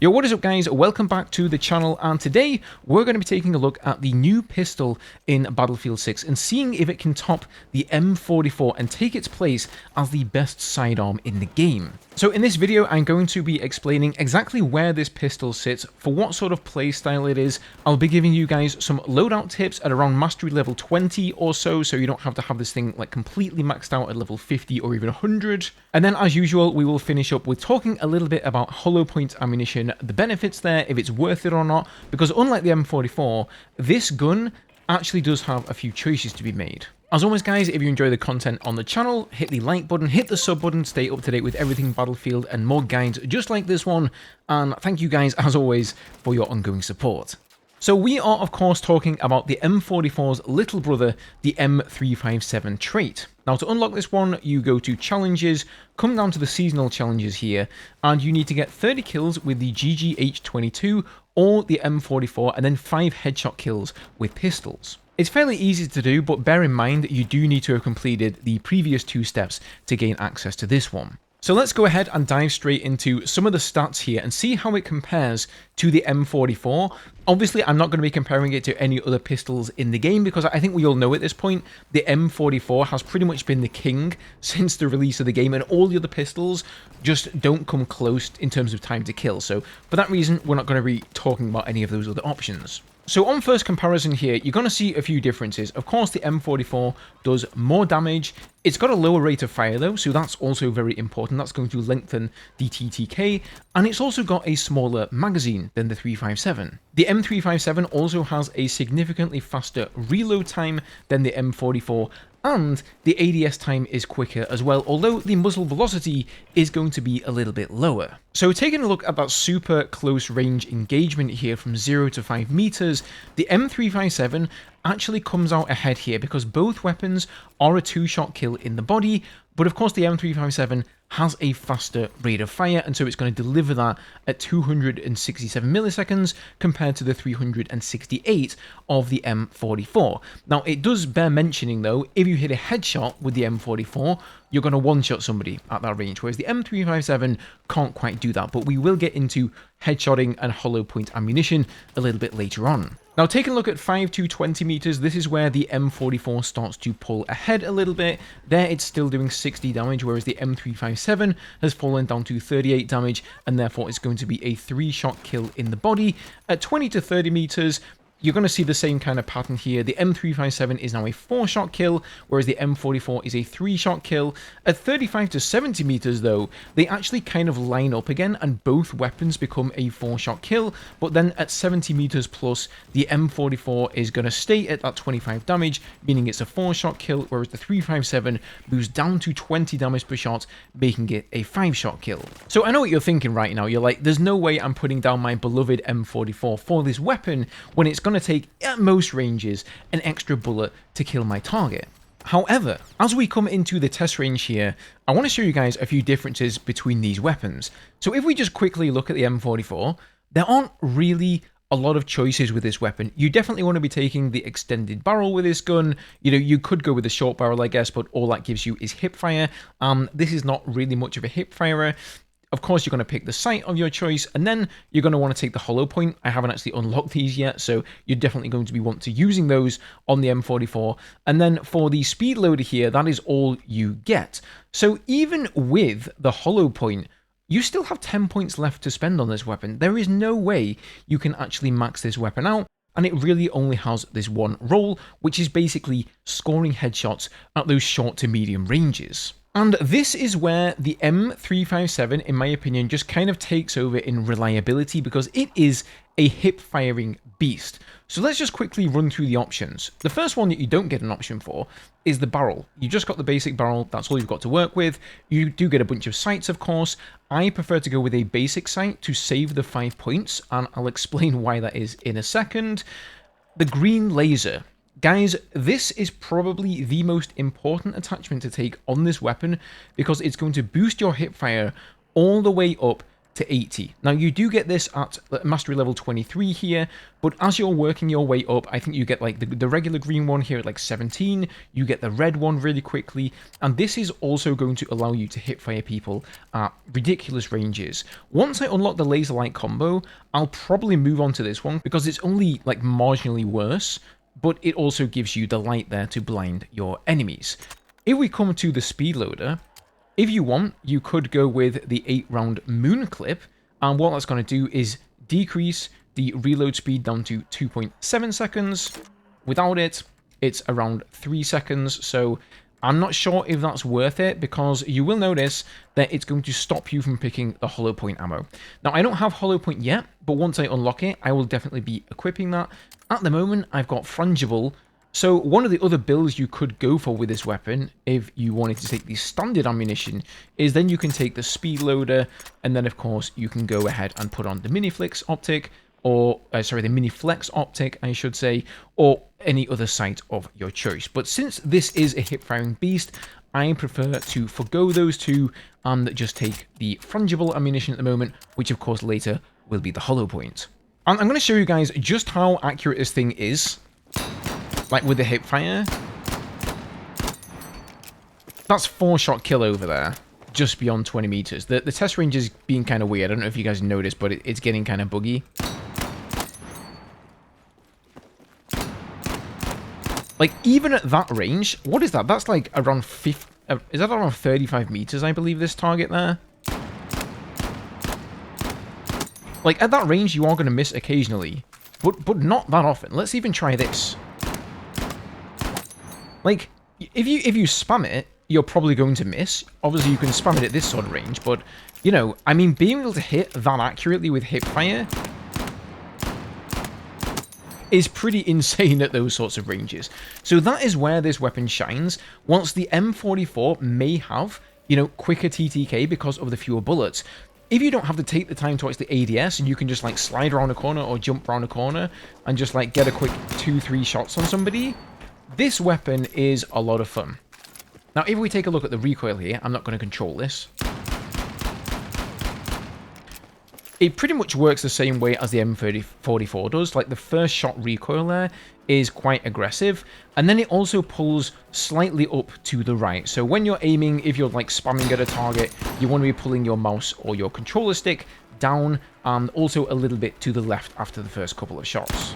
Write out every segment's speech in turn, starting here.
Yo, what is up guys, welcome back to the channel, and today we're going to be taking a look at the new pistol in Battlefield 6 and seeing if it can top the M44 and take its place as the best sidearm in the game. So in this video I'm going to be explaining exactly where this pistol sits, for what sort of playstyle it is. I'll be giving you guys some loadout tips at around mastery level 20 or so you don't have to have this thing like completely maxed out at level 50 or even 100. And then as usual we will finish up with talking a little bit about hollow point ammunition, the benefits there, if it's worth it or not, because unlike the M44, this gun actually does have a few choices to be made. As always guys, if you enjoy the content on the channel, hit the like button, hit the sub button, stay up to date with everything Battlefield and more guides just like this one, and thank you guys as always for your ongoing support. So we are of course talking about the M44's little brother, the M357 trait. Now to unlock this one, you go to challenges, come down to the seasonal challenges here, and you need to get 30 kills with the GGH22 or the M44 and then 5 headshot kills with pistols. It's fairly easy to do, but bear in mind you do need to have completed the previous 2 steps to gain access to this one. So let's go ahead and dive straight into some of the stats here and see how it compares to the M44. Obviously, I'm not going to be comparing it to any other pistols in the game because I think we all know at this point the M44 has pretty much been the king since the release of the game, and all the other pistols just don't come close in terms of time to kill. So for that reason, we're not going to be talking about any of those other options. So on first comparison here, you're going to see a few differences. Of course, the M44 does more damage. It's got a lower rate of fire though, so that's also very important. That's going to lengthen the TTK, and it's also got a smaller magazine than the 357. The M357 also has a significantly faster reload time than the M44, and the ADS time is quicker as well, although the muzzle velocity is going to be a little bit lower. So taking a look at that super close range engagement here from 0 to 5 meters, the M357 actually comes out ahead here because both weapons are a 2-shot kill in the body, but of course the M357 has a faster rate of fire, and so it's going to deliver that at 267 milliseconds compared to the 368 of the M44. Now it does bear mentioning though, if you hit a headshot with the M44, you're going to one-shot somebody at that range, whereas the M357 can't quite do that, but we will get into headshotting and hollow point ammunition a little bit later on. Now taking a look at 5 to 20 meters, this is where the M44 starts to pull ahead a little bit. There it's still doing 60 damage, whereas the M357 has fallen down to 38 damage, and therefore it's going to be a 3-shot kill in the body. At 20 to 30 meters, you're going to see the same kind of pattern here. The M357 is now a 4-shot kill, whereas the M44 is a 3-shot kill. At 35 to 70 meters though, they actually kind of line up again and both weapons become a 4-shot kill, but then at 70 meters plus, the M44 is going to stay at that 25 damage, meaning it's a 4-shot kill, whereas the 357 moves down to 20 damage per shot, making it a 5-shot kill. So I know what you're thinking right now, you're like, there's no way I'm putting down my beloved M44 for this weapon when it's going to take, at most ranges, an extra bullet to kill my target. However, as we come into the test range here, I want to show you guys a few differences between these weapons. So if we just quickly look at the M44, there aren't really a lot of choices with this weapon. You definitely want to be taking the extended barrel with this gun. You know, you could go with the short barrel, I guess, but all that gives you is hip fire. This is not really much of a hip firer. Of course, you're going to pick the sight of your choice, and then you're going to want to take the hollow point. I haven't actually unlocked these yet, so you're definitely going to be want to using those on the M44. And then for the speed loader here, that is all you get. So even with the hollow point, you still have 10 points left to spend on this weapon. There is no way you can actually max this weapon out, and it really only has this one role, which is basically scoring headshots at those short to medium ranges. And this is where the M357, in my opinion, just kind of takes over in reliability because it is a hip-firing beast. So let's just quickly run through the options. The first one that you don't get an option for is the barrel. You just got the basic barrel, that's all you've got to work with. You do get a bunch of sights, of course. I prefer to go with a basic sight to save the 5 points, and I'll explain why that is in a second. The green laser. Guys, this is probably the most important attachment to take on this weapon because it's going to boost your hip fire all the way up to 80. Now, you do get this at mastery level 23 here, but as you're working your way up, I think you get like the regular green one here at like 17, you get the red one really quickly, and this is also going to allow you to hip fire people at ridiculous ranges. Once I unlock the laser light combo, I'll probably move on to this one because it's only like marginally worse, but it also gives you the light there to blind your enemies. If we come to the speed loader, if you want, you could go with the 8-round moon clip, and what that's going to do is decrease the reload speed down to 2.7 seconds. Without it, it's around 3 seconds, so I'm not sure if that's worth it, because you will notice that it's going to stop you from picking the hollow point ammo. Now, I don't have hollow point yet, but once I unlock it, I will definitely be equipping that. At the moment, I've got frangible. So one of the other builds you could go for with this weapon, if you wanted to take the standard ammunition, is then you can take the speed loader, and then of course you can go ahead and put on the mini flex optic, or the mini flex optic, I should say, or any other sight of your choice. But since this is a hip firing beast, I prefer to forgo those two and just take the frangible ammunition at the moment, which of course later will be the hollow point. And I'm going to show you guys just how accurate this thing is. Like with the hip fire. That's 4-shot kill over there. Just beyond 20 meters. The test range is being kind of weird. I don't know if you guys noticed, but it's getting kind of buggy. Like, even at that range, what is that? That's like around 50... is that around 35 meters, I believe, this target there? Like, at that range, you are going to miss occasionally. But not that often. Let's even try this. Like, if you spam it, you're probably going to miss. Obviously, you can spam it at this sort of range, but, you know, I mean, being able to hit that accurately with hip fire is pretty insane at those sorts of ranges. So that is where this weapon shines. Whilst the M44 may have, you know, quicker TTK because of the fewer bullets, if you don't have to take the time towards the ADS and you can just, like, slide around a corner or jump around a corner and just, like, get a quick 2-3 shots on somebody, this weapon is a lot of fun. Now, if we take a look at the recoil here, I'm not going to control this. It pretty much works the same way as the M44 does. Like, the first shot recoil there is quite aggressive, and then it also pulls slightly up to the right. So when you're aiming, if you're, like, spamming at a target, you want to be pulling your mouse or your controller stick down, and also a little bit to the left after the first couple of shots.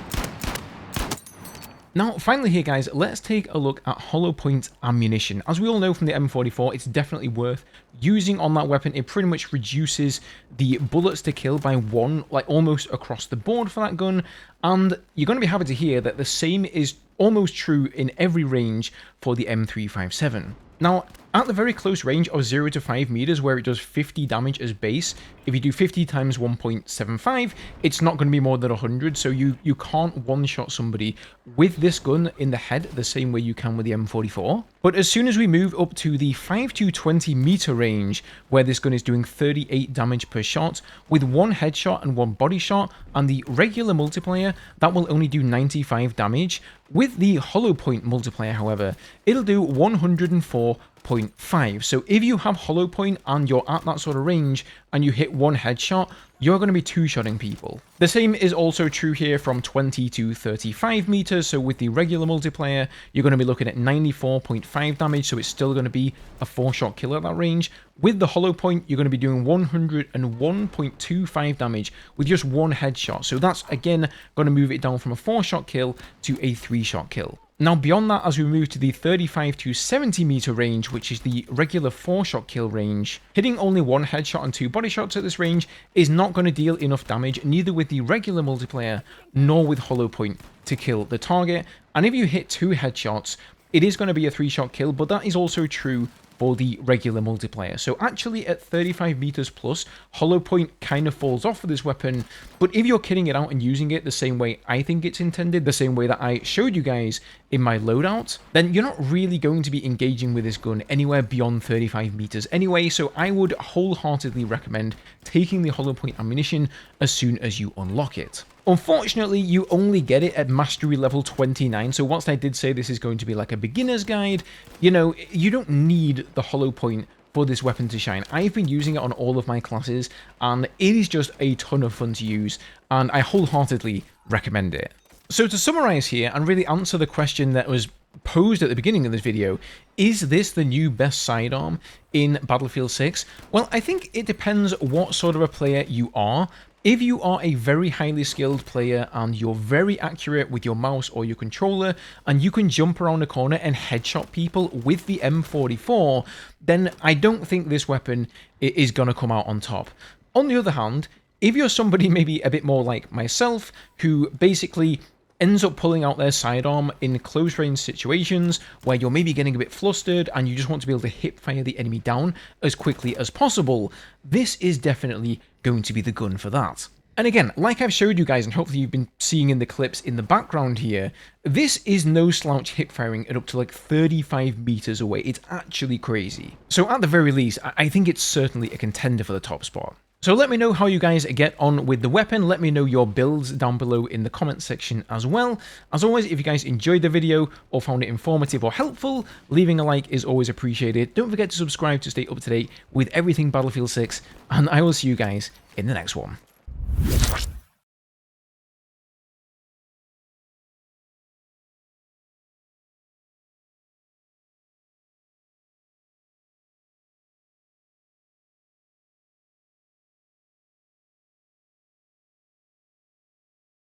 Now, finally here, guys, let's take a look at hollow point ammunition. As we all know from the M44, it's definitely worth using on that weapon. It pretty much reduces the bullets to kill by 1, like almost across the board for that gun. And you're going to be happy to hear that the same is almost true in every range for the M357. Now, at the very close range of 0 to 5 meters, where it does 50 damage as base, if you do 50 times 1.75, it's not going to be more than 100, so you can't one-shot somebody with this gun in the head the same way you can with the M44. But as soon as we move up to the 5 to 20 meter range, where this gun is doing 38 damage per shot, with 1 headshot and 1 body shot, and the regular multiplier, that will only do 95 damage. With the hollow point multiplier, however, it'll do 104.5. So if you have hollow point and you're at that sort of range and you hit 1 headshot, you're going to be 2-shotting people. The same is also true here from 20 to 35 meters. So with the regular multiplier, you're going to be looking at 94.5 damage. So it's still going to be a 4-shot kill at that range. With the hollow point, you're going to be doing 101.25 damage with just 1 headshot. So that's, again, going to move it down from a 4-shot kill to a 3-shot kill. Now, beyond that, as we move to the 35 to 70 meter range, which is the regular 4-shot kill range, hitting only 1 headshot and 2 body shots at this range is not going to deal enough damage, neither with the regular multiplayer nor with hollow point, to kill the target. And if you hit 2 headshots, it is going to be a 3-shot kill, but that is also true for the regular multiplayer. So actually at 35 meters plus, hollow point kind of falls off for this weapon, but if you're kitting it out and using it the same way I think it's intended, the same way that I showed you guys in my loadout, then you're not really going to be engaging with this gun anywhere beyond 35 meters anyway, so I would wholeheartedly recommend taking the hollow point ammunition as soon as you unlock it. Unfortunately, you only get it at mastery level 29, so whilst I did say this is going to be like a beginner's guide, you know, you don't need the hollow point for this weapon to shine. I've been using it on all of my classes, and it is just a ton of fun to use, and I wholeheartedly recommend it. So to summarize here and really answer the question that was posed at the beginning of this video, is this the new best sidearm in Battlefield 6? Well, I think it depends what sort of a player you are. If you are a very highly skilled player and you're very accurate with your mouse or your controller, and you can jump around a corner and headshot people with the M44, then I don't think this weapon is going to come out on top. On the other hand, if you're somebody maybe a bit more like myself, who basically ends up pulling out their sidearm in close range situations where you're maybe getting a bit flustered and you just want to be able to hip fire the enemy down as quickly as possible, this is definitely going to be the gun for that. And again, like I've showed you guys, and hopefully you've been seeing in the clips in the background here, this is no slouch hip firing at up to like 35 meters away. It's actually crazy. So at the very least, I think it's certainly a contender for the top spot. So let me know how you guys get on with the weapon. Let me know your builds down below in the comment section as well. As always, if you guys enjoyed the video or found it informative or helpful, leaving a like is always appreciated. Don't forget to subscribe to stay up to date with everything Battlefield 6, and I will see you guys in the next one.